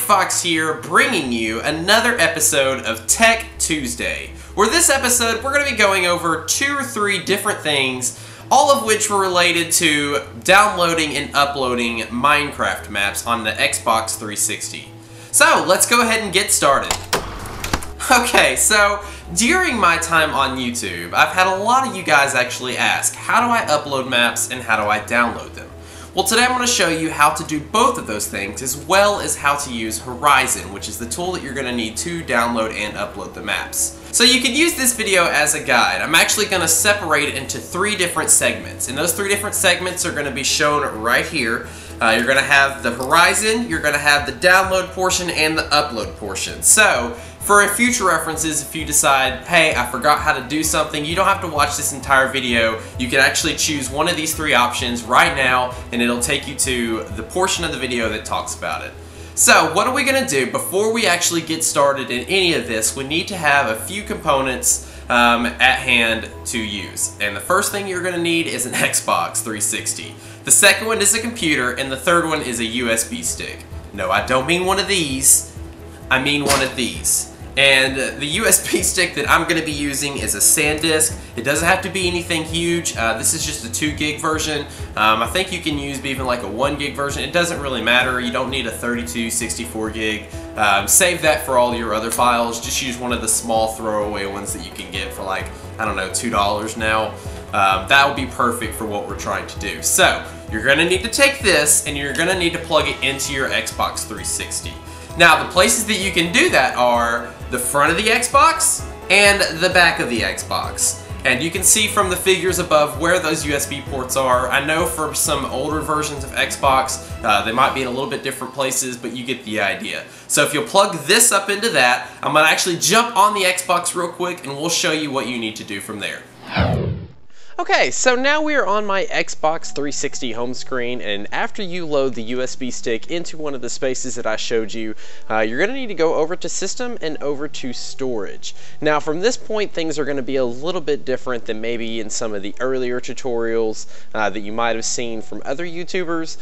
Nightfox here, bringing you another episode of Tech Tuesday, where this episode we're going to be going over 2 or 3 different things, all of which were related to downloading and uploading Minecraft maps on the Xbox 360. So let's go ahead and get started. Okay, so during my time on YouTube, I've had a lot of you guys actually ask, how do I upload maps and how do I download them? Well, today I'm going to show you how to do both of those things, as well as how to use Horizon, which is the tool that you're going to need to download and upload the maps. So you can use this video as a guide. I'm actually going to separate it into 3 different segments, and those 3 different segments are going to be shown right here. You're going to have the Horizon, you're going to have the download portion, and the upload portion. So, for future references, if you decide, hey, I forgot how to do something, you don't have to watch this entire video. You can actually choose one of these 3 options right now, and it'll take you to the portion of the video that talks about it. So, what are we going to do? Before we actually get started in any of this, we need to have a few components at hand to use. And the first thing you're going to need is an Xbox 360. The second one is a computer, and the third one is a USB stick. No, I don't mean one of these, I mean one of these. And the USB stick that I'm going to be using is a SanDisk. It doesn't have to be anything huge. This is just a 2 gig version. I think you can use even like a 1 gig version. It doesn't really matter. You don't need a 32, 64 gig. Save that for all your other files. Just use one of the small throwaway ones that you can get for like, I don't know, $2 now. That will be perfect for what we're trying to do. So, you're going to need to take this and you're going to need to plug it into your Xbox 360. Now, the places that you can do that are the front of the Xbox and the back of the Xbox. And you can see from the figures above where those USB ports are. I know for some older versions of Xbox, they might be in a little bit different places, but you get the idea. So if you'll plug this up into that, I'm going to actually jump on the Xbox real quick and we'll show you what you need to do from there. Okay, so now we are on my Xbox 360 home screen, and after you load the USB stick into one of the spaces that I showed you, you're going to need to go over to System and over to Storage. Now from this point things are going to be a little bit different than maybe in some of the earlier tutorials that you might have seen from other YouTubers.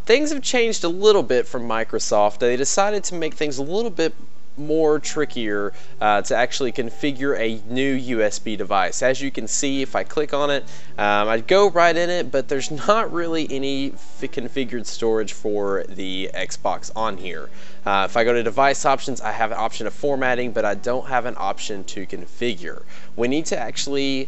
Things have changed a little bit from Microsoft. They decided to make things a little bit more trickier to actually configure a new USB device. As you can see, if I click on it, I'd go right in it, but there's not really any configured storage for the Xbox on here. If I go to device options, I have an option of formatting, but I don't have an option to configure. We need to actually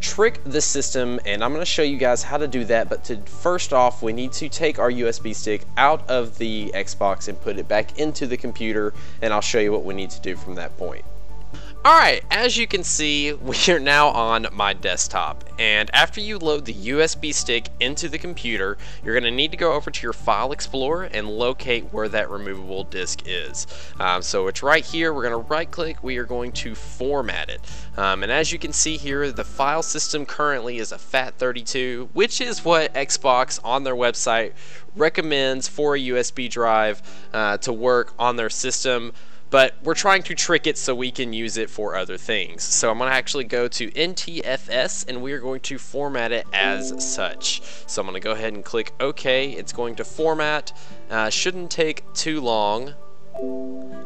trick the system, and I'm going to show you guys how to do that, but first off we need to take our USB stick out of the Xbox and put it back into the computer, and I'll show you what we need to do from that point. Alright, as you can see, we are now on my desktop, and after you load the USB stick into the computer, you're going to need to go over to your File Explorer and locate where that removable disk is. So it's right here. We're going to right click, we are going to format it. And as you can see here, the file system currently is a FAT32, which is what Xbox on their website recommends for a USB drive to work on their system. But we're trying to trick it so we can use it for other things. So I'm going to actually go to NTFS and we are going to format it as such. So I'm going to go ahead and click OK. It's going to format. Shouldn't take too long.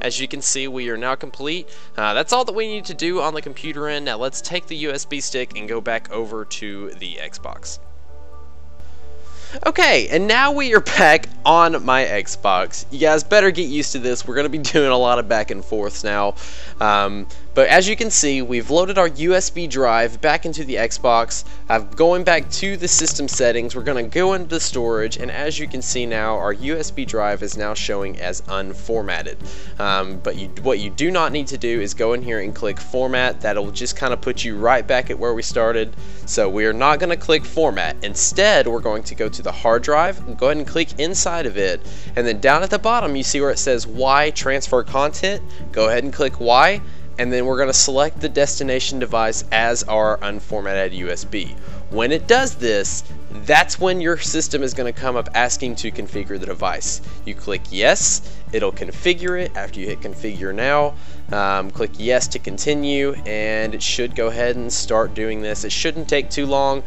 As you can see, we are now complete. That's all that we need to do on the computer end. Now let's take the USB stick and go back over to the Xbox. Okay, and now we are back on my Xbox. You guys better get used to this. We're going to be doing a lot of back and forths now. But as you can see, we've loaded our USB drive back into the Xbox. I'm going back to the system settings. We're going to go into storage, and as you can see now, our USB drive is now showing as unformatted. But what you do not need to do is go in here and click Format. That'll just kind of put you right back at where we started. So we are not going to click Format. Instead, we're going to go to the hard drive and go ahead and click inside of it, and then down at the bottom you see where it says Y transfer content. Go ahead and click Y, and then we're going to select the destination device as our unformatted USB. When it does this, that's when your system is going to come up asking to configure the device. You click yes, it'll configure it. After you hit configure now, click yes to continue, and it should go ahead and start doing this. It shouldn't take too long.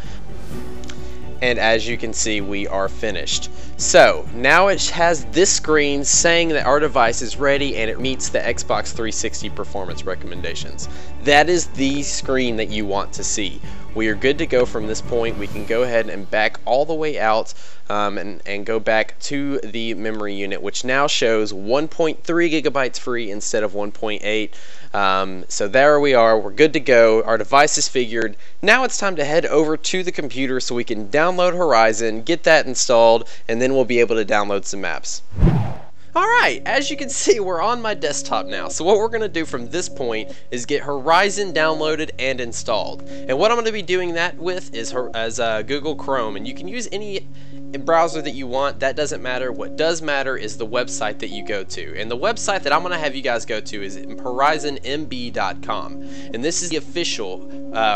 and as you can see, we are finished. So now it has this screen saying that our device is ready and it meets the Xbox 360 performance recommendations. That is the screen that you want to see. We are good to go from this point. We can go ahead and back all the way out and go back to the memory unit, which now shows 1.3 gigabytes free instead of 1.8. So there we are. We're good to go. Our device is figured. Now it's time to head over to the computer so we can download Horizon, get that installed, and then we'll be able to download some maps. Alright, as you can see, we're on my desktop now. So what we're going to do from this point is get Horizon downloaded and installed. And what I'm going to be doing that with is Google Chrome. And you can use any browser that you want. That doesn't matter. What does matter is the website that you go to. And the website that I'm going to have you guys go to is horizonmb.com. And this is the official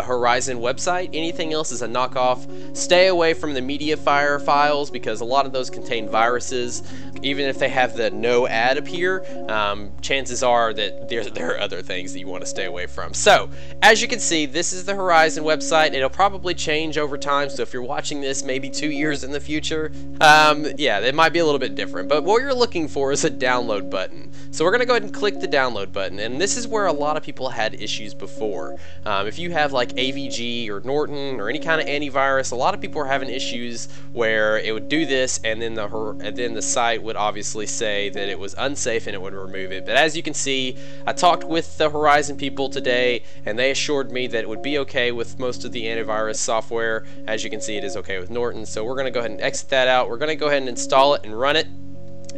Horizon website. Anything else is a knockoff. Stay away from the MediaFire files because a lot of those contain viruses. Even if they have the no ad appear, chances are that there are other things that you want to stay away from. So, as you can see, this is the Horizon website. It'll probably change over time, so if you're watching this maybe 2 years in the future, yeah, it might be a little bit different. But what you're looking for is a download button. So we're going to go ahead and click the download button, and this is where a lot of people had issues before. If you have like AVG or Norton or any kind of antivirus, a lot of people are having issues where it would do this, and then the site would obviously say that it was unsafe and it would remove it. But as you can see, I talked with the Horizon people today and they assured me that it would be okay with most of the antivirus software. As you can see, it is okay with Norton. So we're going to go ahead and exit that out. We're going to go ahead and install it and run it.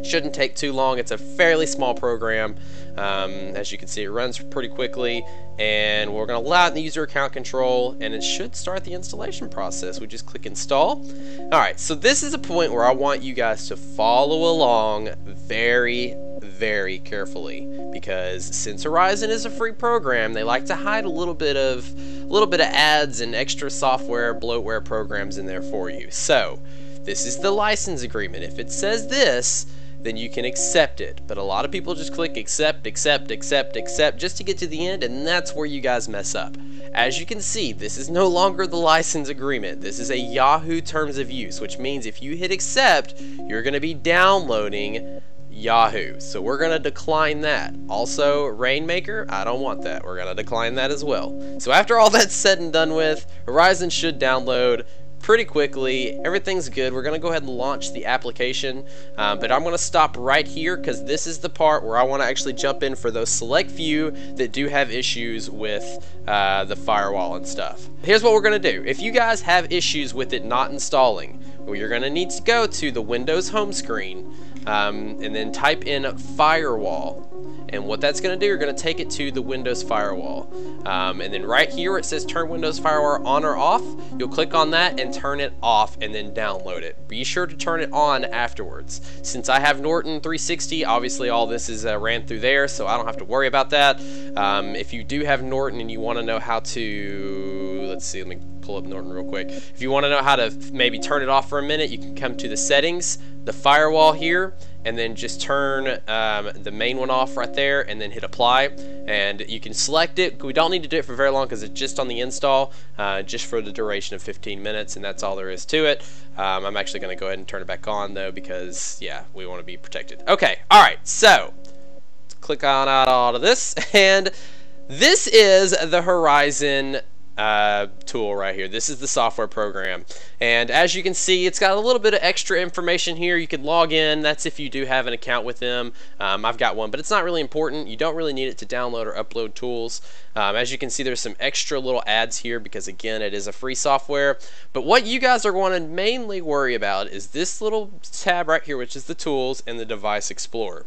Shouldn't take too long. It's a fairly small program. As you can see, it runs pretty quickly, and we're going to allow it in the user account control, and it should start the installation process. We just click install. Alright, so this is a point where I want you guys to follow along very, very carefully, because since Horizon is a free program, they like to hide a little bit of ads and extra software bloatware programs in there for you. So this is the license agreement. If it says this, then you can accept it. But a lot of people just click accept, accept, accept, accept just to get to the end, and that's where you guys mess up. As you can see, this is no longer the license agreement. This is a Yahoo terms of use, which means if you hit accept, you're going to be downloading Yahoo. So we're going to decline that. Also, Rainmaker, I don't want that. We're going to decline that as well. So after all that's said and done with, Horizon should download pretty quickly. Everything's good. We're going to go ahead and launch the application, but I'm going to stop right here because this is the part where I want to actually jump in for those select few that do have issues with the firewall and stuff. Here's what we're going to do. If you guys have issues with it not installing, well, you're going to need to go to the Windows home screen and then type in firewall. And what that's going to do, you're going to take it to the Windows firewall. And then right here where it says turn Windows firewall on or off, you'll click on that and turn it off and then download it. Be sure to turn it on afterwards. Since I have Norton 360, obviously all this is ran through there, so I don't have to worry about that. If you do have Norton and you want to know how to, let's see, let me pull up Norton real quick. If you want to know how to maybe turn it off for a minute, you can come to the settings, the firewall here, and then just turn the main one off right there and then hit apply, and you can select it. We don't need to do it for very long because it's just on the install, just for the duration of 15 minutes, and that's all there is to it. I'm actually going to go ahead and turn it back on though because yeah, we want to be protected. Okay, alright, so let's click on out all of this, and this is the Horizon tool right here. This is the software program, and as you can see, it's got a little bit of extra information here. You can log in. That's if you do have an account with them. I've got one, but it's not really important. You don't really need it to download or upload tools. As you can see, there's some extra little ads here because again, it is a free software. But what you guys are going to mainly worry about is this little tab right here, which is the tools and the device explorer.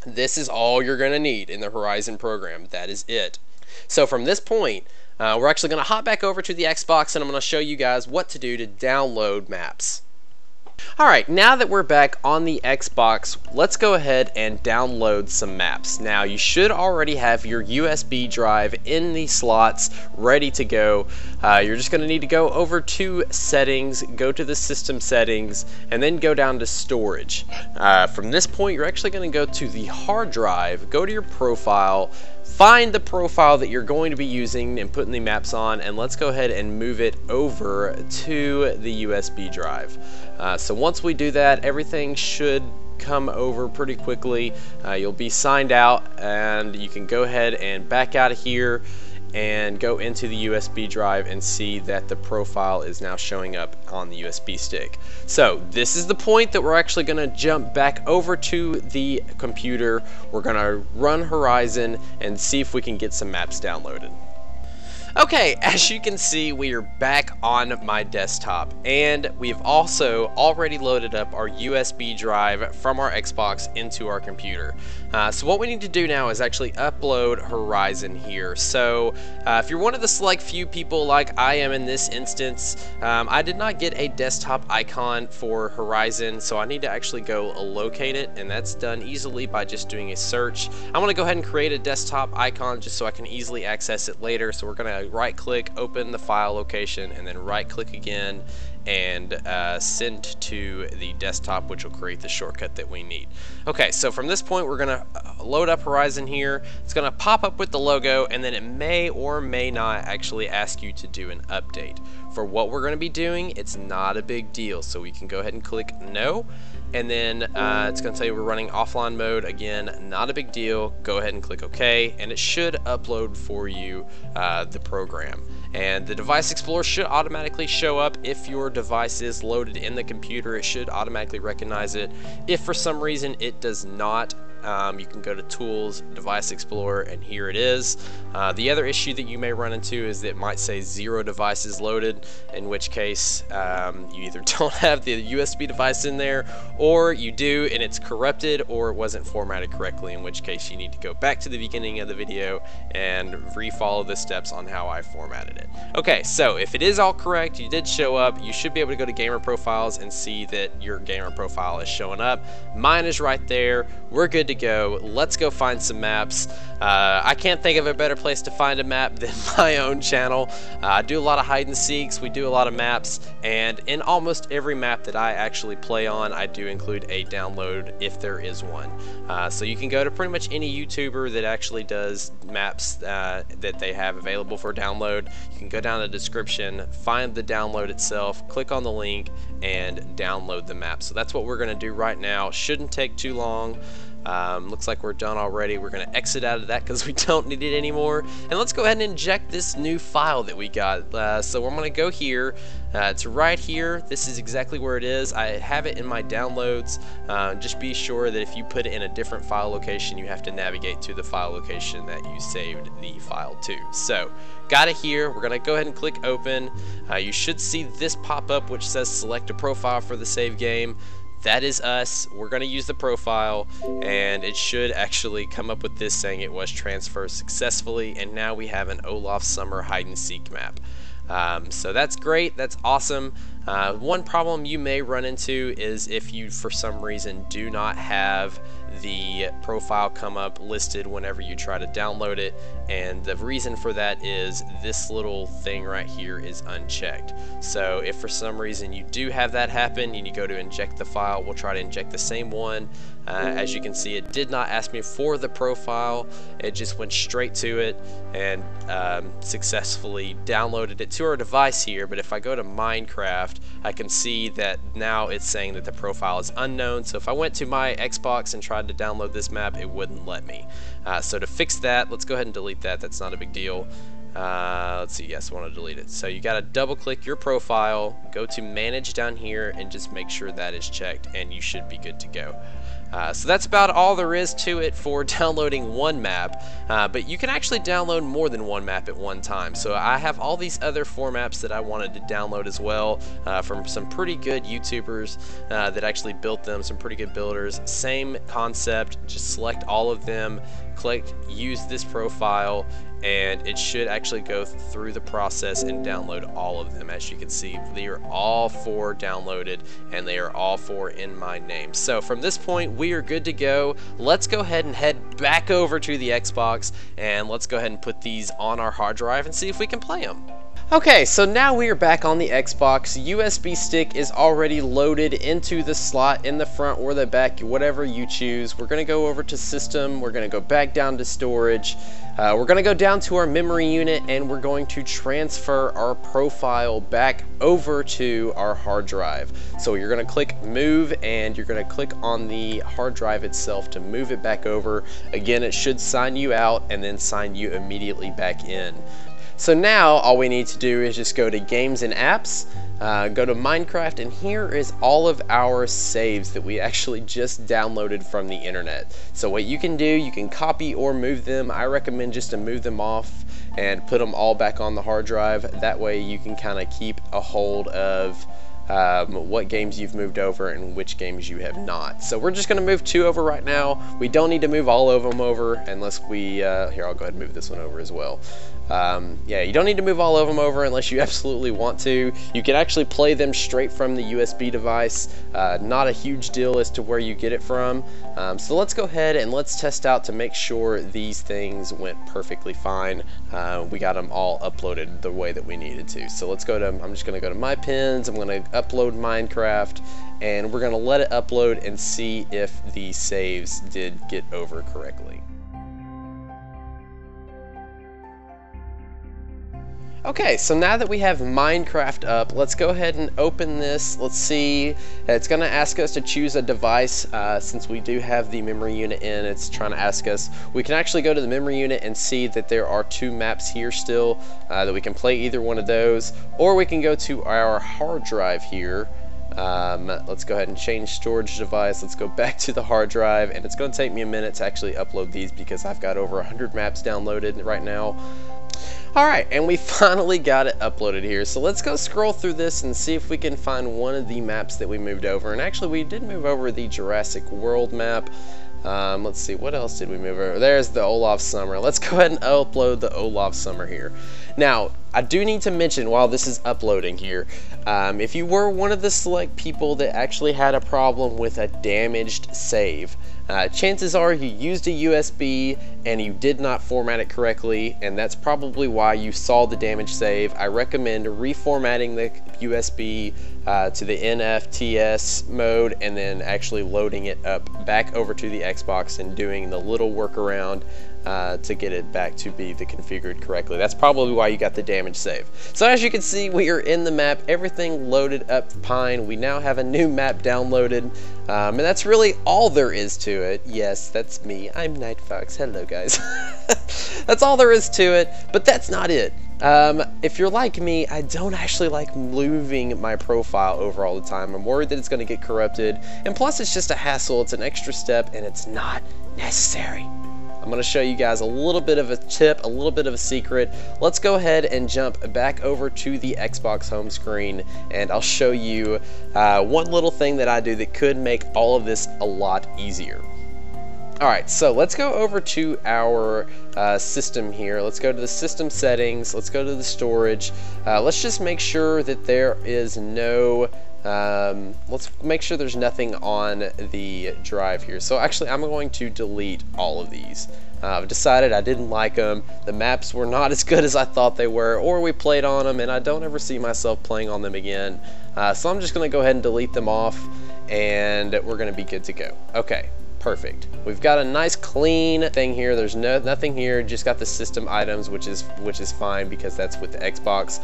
This is all you're going to need in the Horizon program. That is it. So from this point, we're actually going to hop back over to the Xbox, and I'm going to show you guys what to do to download maps. Alright, now that we're back on the Xbox, let's go ahead and download some maps. Now, you should already have your USB drive in the slots ready to go. you're just going to need to go over to settings, go to the system settings, and then go down to storage. From this point, you're actually going to go to the hard drive, go to your profile, find the profile that you're going to be using and putting the maps on, and let's go ahead and move it over to the USB drive. So once we do that, everything should come over pretty quickly. You'll be signed out, and you can go ahead and back out of here and go into the USB drive and see that the profile is now showing up on the USB stick. So this is the point that we're actually going to jump back over to the computer. We're going to run Horizon and see if we can get some maps downloaded. Okay, as you can see, we are back on my desktop, and we've also already loaded up our USB drive from our Xbox into our computer. So what we need to do now is actually upload Horizon here. So if you're one of the select few people like I am in this instance, I did not get a desktop icon for Horizon, so I need to actually go locate it, and that's done easily by just doing a search. I want to go ahead and create a desktop icon just so I can easily access it later. So we're going to right click, open the file location, and then right click again and send to the desktop, which will create the shortcut that we need. Okay, so from this point we're gonna load up Horizon here. It's gonna pop up with the logo, and then it may or may not actually ask you to do an update. For what we're gonna be doing, it's not a big deal, so we can go ahead and click no, and then it's going to tell you we're running offline mode. Again, not a big deal. Go ahead and click OK, and it should upload for you the program. And the device explorer should automatically show up if your device is loaded in the computer. It should automatically recognize it. If for some reason it does not, you can go to Tools, Device Explorer, and here it is. The other issue that you may run into is that it might say 0 devices loaded, in which case you either don't have the USB device in there, or you do and it's corrupted, or it wasn't formatted correctly, in which case you need to go back to the beginning of the video and re-follow the steps on how I formatted it. Okay, so if it is all correct, you did show up, you should be able to go to Gamer Profiles and see that your gamer profile is showing up. Mine is right there. We're good to go. Let's go find some maps. I can't think of a better place to find a map than my own channel. I do a lot of hide and seeks, we do a lot of maps, and in almost every map that I actually play on, I do include a download if there is one. So you can go to pretty much any YouTuber that actually does maps that they have available for download. You can go down the description, find the download itself, click on the link, and download the map. So that's what we're going to do right now. Shouldn't take too long. Looks like we're done already. We're going to exit out of that because we don't need it anymore. And let's go ahead and inject this new file that we got. So I'm going to go here. It's right here. This is exactly where it is. I have it in my downloads. Just be sure that if you put it in a different file location, you have to navigate to the file location that you saved the file to. So got it here. We're going to go ahead and click open. You should see this pop up which says select a profile for the save game. That is us. We're going to use the profile, and it should actually come up with this saying it was transferred successfully, and now we have an Olaf Summer hide and seek map. So that's great. That's awesome. One problem you may run into is if you for some reason do not have the profile come up listed whenever you try to download it, and the reason for that is this little thing right here is unchecked. So if for some reason you do have that happen and you go to inject the file, we'll try to inject the same one. As you can see, it did not ask me for the profile. It just went straight to it and successfully downloaded it to our device here. But if I go to Minecraft, I can see that now it's saying that the profile is unknown. So if I went to my Xbox and tried to download this map, it wouldn't let me. So to fix that, let's go ahead and delete that. That's not a big deal. Let's see, yes, I want to delete it. So you got to double click your profile, go to manage down here, and just make sure that is checked, and you should be good to go. So that's about all there is to it for downloading one map, but you can actually download more than one map at one time. So I have all these other 4 maps that I wanted to download as well from some pretty good YouTubers that actually built them, some pretty good builders. Same concept, just select all of them, click use this profile, and it should actually go through the process and download all of them. As you can see, they are all 4 downloaded, and they are all 4 in my name. So from this point, we are good to go. Let's go ahead and head back over to the Xbox, and let's go ahead and put these on our hard drive and see if we can play them. Okay, so now we are back on the Xbox. USB stick is already loaded into the slot in the front or the back, whatever you choose. We're going to go over to system, we're going to go back down to storage, we're going to go down to our memory unit, and we're going to transfer our profile back over to our hard drive. So you're going to click move, and you're going to click on the hard drive itself to move it back over. Again, it should sign you out and then sign you immediately back in. So now all we need to do is just go to games and apps, go to Minecraft, and here is all of our saves that we actually just downloaded from the internet. So what you can do, you can copy or move them. I recommend just to move them off and put them all back on the hard drive. That way you can kind of keep a hold of what games you've moved over and which games you have not. So we're just going to move 2 over right now. We don't need to move all of them over unless we, here, I'll go ahead and move this one over as well. Yeah, you don't need to move all of them over unless you absolutely want to. You can actually play them straight from the USB device. Not a huge deal as to where you get it from. So let's go ahead and let's test out to make sure these things went perfectly fine. We got them all uploaded the way that we needed to. So let's go to, I'm just going to go to my pins, I'm going to upload Minecraft, and we're going to let it upload and see if the saves did get over correctly. Okay, so now that we have Minecraft up, let's go ahead and open this. Let's see, it's going to ask us to choose a device. Since we do have the memory unit in, it's trying to ask us. We can actually go to the memory unit and see that there are 2 maps here still, that we can play either one of those, or we can go to our hard drive here. Let's go ahead and change storage device. Let's go back to the hard drive, and it's going to take me a minute to actually upload these because I've got over 100 maps downloaded right now. Alright, and we finally got it uploaded here. So let's go scroll through this and see if we can find one of the maps that we moved over. And actually we did move over the Jurassic World map. Let's see, what else did we move over? There's the Olaf Summer. Let's go ahead and upload the Olaf Summer here. Now, I do need to mention while this is uploading here, if you were one of the select people that actually had a problem with a damaged save, chances are you used a USB and you did not format it correctly, and that's probably why you saw the damaged save. I recommend reformatting the USB to the NFTS mode and then actually loading it up back over to the Xbox and doing the little workaround to get it back to be configured correctly. That's probably why you got the damage save. So as you can see, we are in the map, everything loaded up fine. We now have a new map downloaded, and that's really all there is to it. Yes, that's me. I'm Nightfoxx. Hello, guys. That's all there is to it, but that's not it. If you're like me, I don't actually like moving my profile over all the time. I'm worried that it's going to get corrupted, and plus it's just a hassle. It's an extra step, and it's not necessary. I'm going to show you guys a little bit of a tip, a little bit of a secret. Let's go ahead and jump back over to the Xbox home screen, and I'll show you one little thing that I do that could make all of this a lot easier. Alright, so let's go over to our system here. Let's go to the system settings. Let's go to the storage. Let's just make sure that there is no... let's make sure there's nothing on the drive here. So actually I'm going to delete all of these. I've decided I didn't like them. The maps were not as good as I thought they were, or we played on them and I don't ever see myself playing on them again. So I'm just going to go ahead and delete them off, and we're going to be good to go. Okay. Perfect. We've got a nice clean thing here. There's nothing here, just got the system items, which is fine because that's with the Xbox.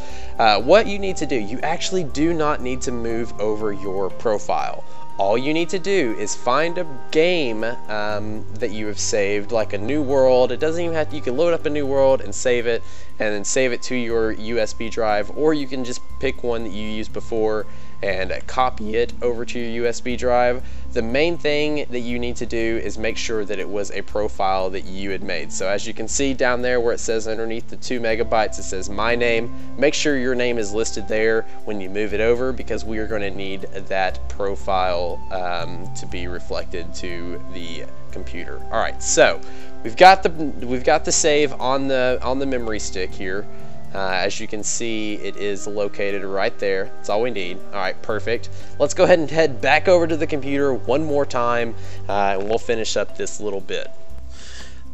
What you need to do, you actually do not need to move over your profile. All you need to do is find a game that you have saved, like a new world. It doesn't even have to, you can load up a new world and save it, and then save it to your USB drive, or you can just pick one that you used before and copy it over to your USB drive. The main thing that you need to do is make sure that it was a profile that you had made. So as you can see down there where it says underneath the 2 megabytes, it says my name. Make sure your name is listed there when you move it over, because we are going to need that profile to be reflected to the computer. All right, so we've got the save on the memory stick here. As you can see, it is located right there. That's all we need. Alright, perfect. Let's go ahead and head back over to the computer one more time, and we'll finish up this little bit.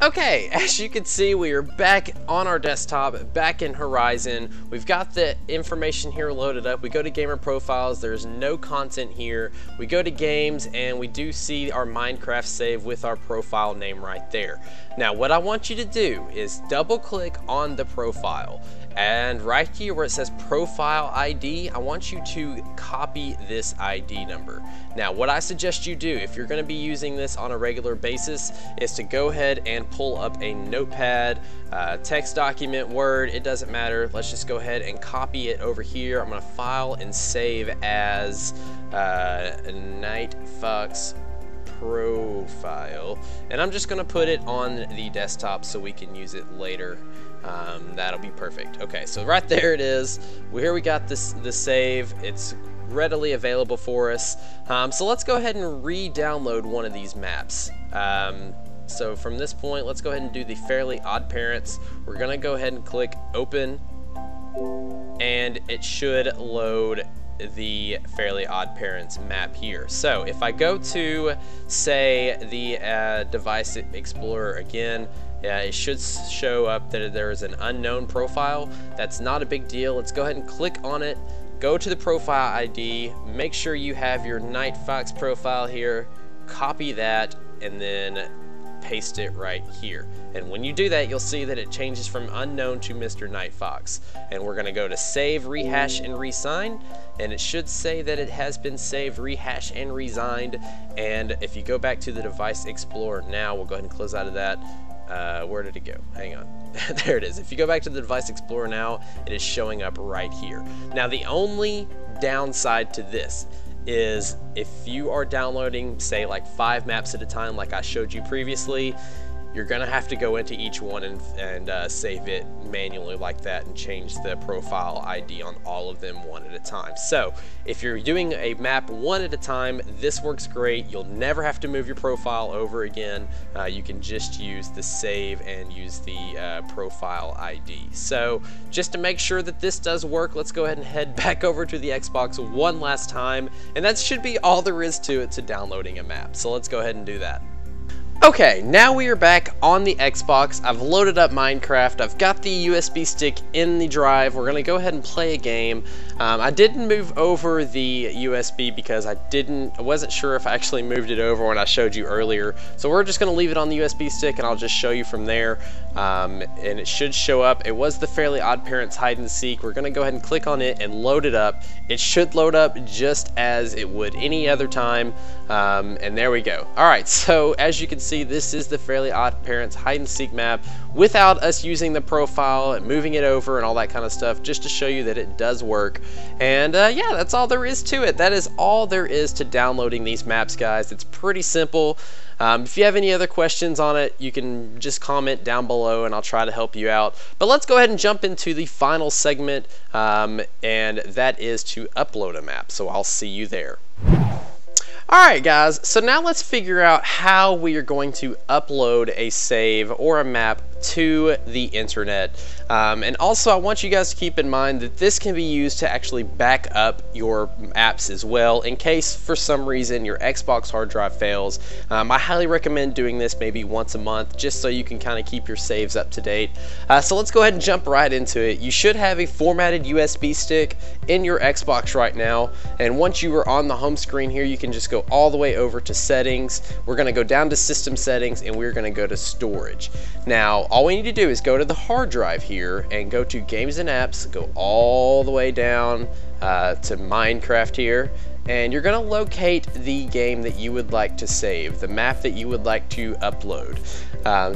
Okay, as you can see, we are back on our desktop, back in Horizon. We've got the information here loaded up. We go to gamer profiles, there's no content here. We go to games, and we do see our Minecraft save with our profile name right there. Now, what I want you to do is double click on the profile. And right here where it says profile ID, I want you to copy this ID number. Now, what I suggest you do if you're going to be using this on a regular basis is to go ahead and pull up a notepad, text document, Word, it doesn't matter. Let's just go ahead and copy it over here. I'm going to file and save as Nightfoxx profile, and I'm just going to put it on the desktop so we can use it later. That'll be perfect. Okay, so right there it is. Here we got the save. It's readily available for us. So let's go ahead and re-download one of these maps. So from this point, let's go ahead and do the Fairly Odd Parents. We're gonna go ahead and click open, and it should load the Fairly Odd Parents map here. So if I go to, say, the Device Explorer again, it should show up that there is an unknown profile. That's not a big deal. Let's go ahead and click on it, go to the profile ID, make sure you have your Nightfoxx profile here, copy that, and then paste it right here. And when you do that, you'll see that it changes from unknown to Mr. Nightfoxx. And we're going to go to save, rehash, and resign, and it should say that it has been saved, rehashed, and resigned. And if you go back to the Device Explorer now, we'll go ahead and close out of that. Where did it go? Hang on. There it is. If you go back to the Device Explorer now, it is showing up right here. Now, the only downside to this is if you are downloading, say, like 5 maps at a time like I showed you previously, you're gonna have to go into each one and save it manually like that and change the profile ID on all of them one at a time. So if you're doing a map one at a time, this works great. You'll never have to move your profile over again. You can just use the save and use the profile ID. So just to make sure that this does work, let's go ahead and head back over to the Xbox one last time, and that should be all there is to it to downloading a map. So let's go ahead and do that. Okay, now we are back on the Xbox. I've loaded up Minecraft. I've got the USB stick in the drive. We're going to go ahead and play a game. I didn't move over the USB because I wasn't sure if I actually moved it over when I showed you earlier. So we're just going to leave it on the USB stick and I'll just show you from there. And it should show up. It was the Fairly Odd Parents Hide and Seek. We're going to go ahead and click on it and load it up. It should load up just as it would any other time. And there we go. Alright, so as you can see, this is the Fairly Odd Parents Hide and Seek map without us using the profile and moving it over and all that kind of stuff, just to show you that it does work. And yeah, that's all there is to it. That is all there is to downloading these maps, guys. It's pretty simple. If you have any other questions on it, you can just comment down below and I'll try to help you out. But let's go ahead and jump into the final segment, and that is to upload a map. So I'll see you there. Alright guys, so now let's figure out how we are going to upload a save or a map to the internet. And also I want you guys to keep in mind that this can be used to actually back up your apps as well in case for some reason your Xbox hard drive fails. I highly recommend doing this maybe once a month just so you can kind of keep your saves up to date. So let's go ahead and jump right into it. You should have a formatted USB stick in your Xbox right now, and once you are on the home screen here, you can just go all the way over to settings. We're going to go down to system settings and we're going to go to storage. Now all we need to do is go to the hard drive here and go to games and apps, go all the way down to Minecraft here, and you're going to locate the game that you would like to save, the map that you would like to upload.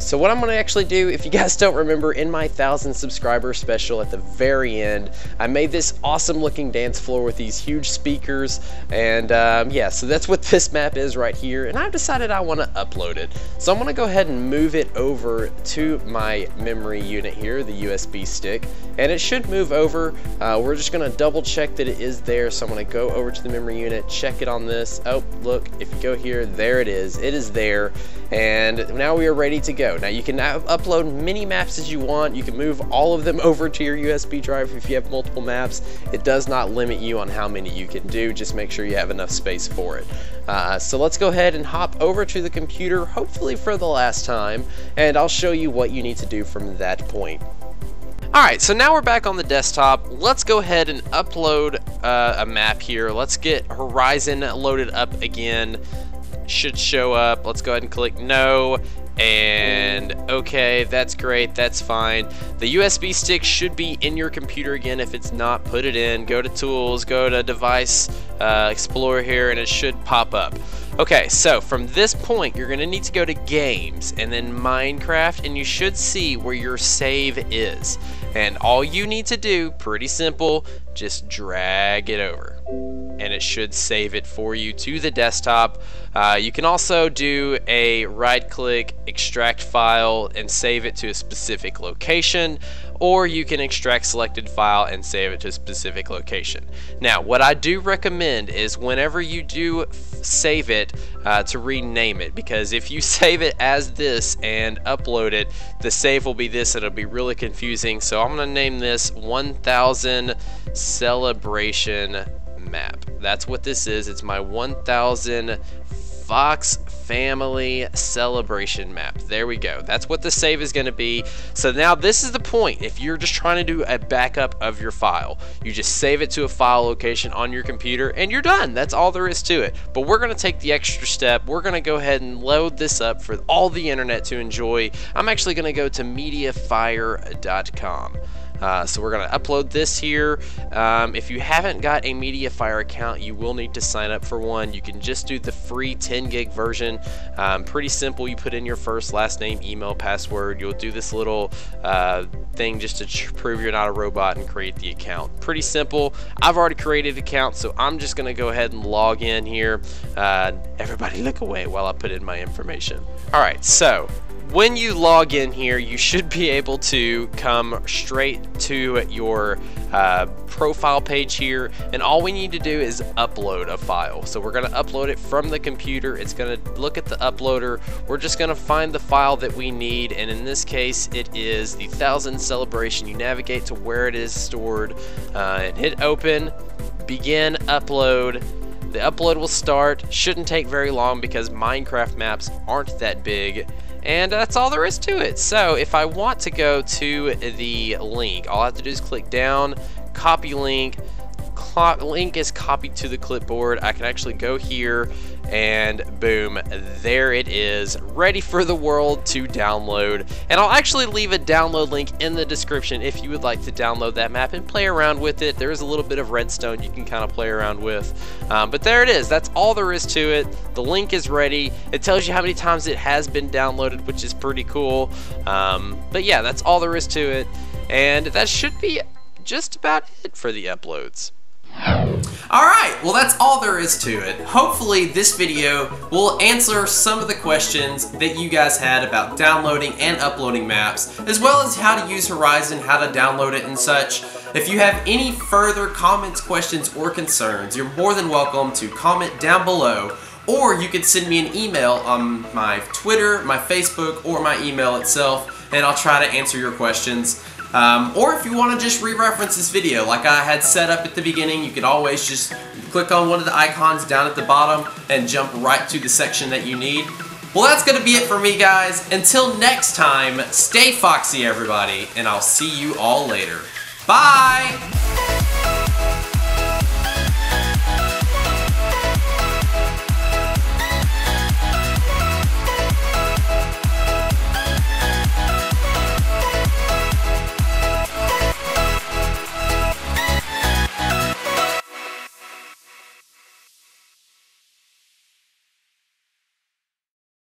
So what I'm going to actually do, if you guys don't remember, in my 1,000 subscriber special at the very end, I made this awesome looking dance floor with these huge speakers, and yeah, so that's what this map is right here, and I've decided I want to upload it. So I'm going to go ahead and move it over to my memory unit here, the USB stick, and it should move over. We're just going to double check that it is there, so I'm going to go over to the memory unit, check it on this. Oh, look, if you go here, there it is there. And now we are ready to go. Now you can now upload many maps as you want. You can move all of them over to your USB drive if you have multiple maps. It does not limit you on how many you can do. Just make sure you have enough space for it. So let's go ahead and hop over to the computer, hopefully for the last time, and I'll show you what you need to do from that point. Alright, so now we're back on the desktop. Let's go ahead and upload a map here. Let's get Horizon loaded up again. Should show up. Let's go ahead and click no. And okay, that's great, that's fine. The USB stick should be in your computer again. If it's not, put it in. Go to Tools, go to Device Explorer here, and it should pop up. Okay, so from this point, you're gonna need to go to Games and then Minecraft, and you should see where your save is. And all you need to do, pretty simple, just drag it over. And it should save it for you to the desktop. You can also do a right-click, extract file, and save it to a specific location, or you can extract selected file and save it to a specific location. Now, what I do recommend is whenever you do save it, to rename it, because if you save it as this and upload it, the save will be this, and it'll be really confusing. So I'm gonna name this 1000 Celebration Map. That's what this is. It's my 1000 Fox Family Celebration Map. There we go. That's what the save is going to be. So now this is the point. If you're just trying to do a backup of your file, you just save it to a file location on your computer and you're done. That's all there is to it. But we're going to take the extra step. We're going to go ahead and load this up for all the internet to enjoy. I'm actually going to go to mediafire.com. So we're going to upload this here. If you haven't got a Mediafire account, you will need to sign up for one. You can just do the free 10 gig version. Pretty simple. You put in your first, last name, email, password. You'll do this little thing just to prove you're not a robot and create the account. Pretty simple. I've already created an account, so I'm just going to go ahead and log in here. Everybody look away while I put in my information. All right, so when you log in here, you should be able to come straight to your profile page here, and all we need to do is upload a file. So we're going to upload it from the computer. It's going to look at the uploader. We're just going to find the file that we need, and in this case it is the 1000 Celebration. You navigate to where it is stored and hit open, begin upload. The upload will start. Shouldn't take very long because Minecraft maps aren't that big. And that's all there is to it. So if I want to go to the link, all I have to do is click down, copy link. Link is copied to the clipboard. I can actually go here and boom, there it is, ready for the world to download. And I'll actually leave a download link in the description if you would like to download that map and play around with it. There is a little bit of redstone you can kind of play around with, but there it is. That's all there is to it. The link is ready. It tells you how many times it has been downloaded, which is pretty cool. But yeah, that's all there is to it, and that should be just about it for the uploads. Alright, well that's all there is to it. Hopefully this video will answer some of the questions that you guys had about downloading and uploading maps, as well as how to use Horizon, how to download it and such. If you have any further comments, questions, or concerns, you're more than welcome to comment down below, or you could send me an email on my Twitter, my Facebook, or my email itself, and I'll try to answer your questions. Or if you want to just re-reference this video like I had set up at the beginning, you could always just click on one of the icons down at the bottom and jump right to the section that you need. Well, that's going to be it for me, guys. Until next time, stay foxy, everybody, and I'll see you all later. Bye!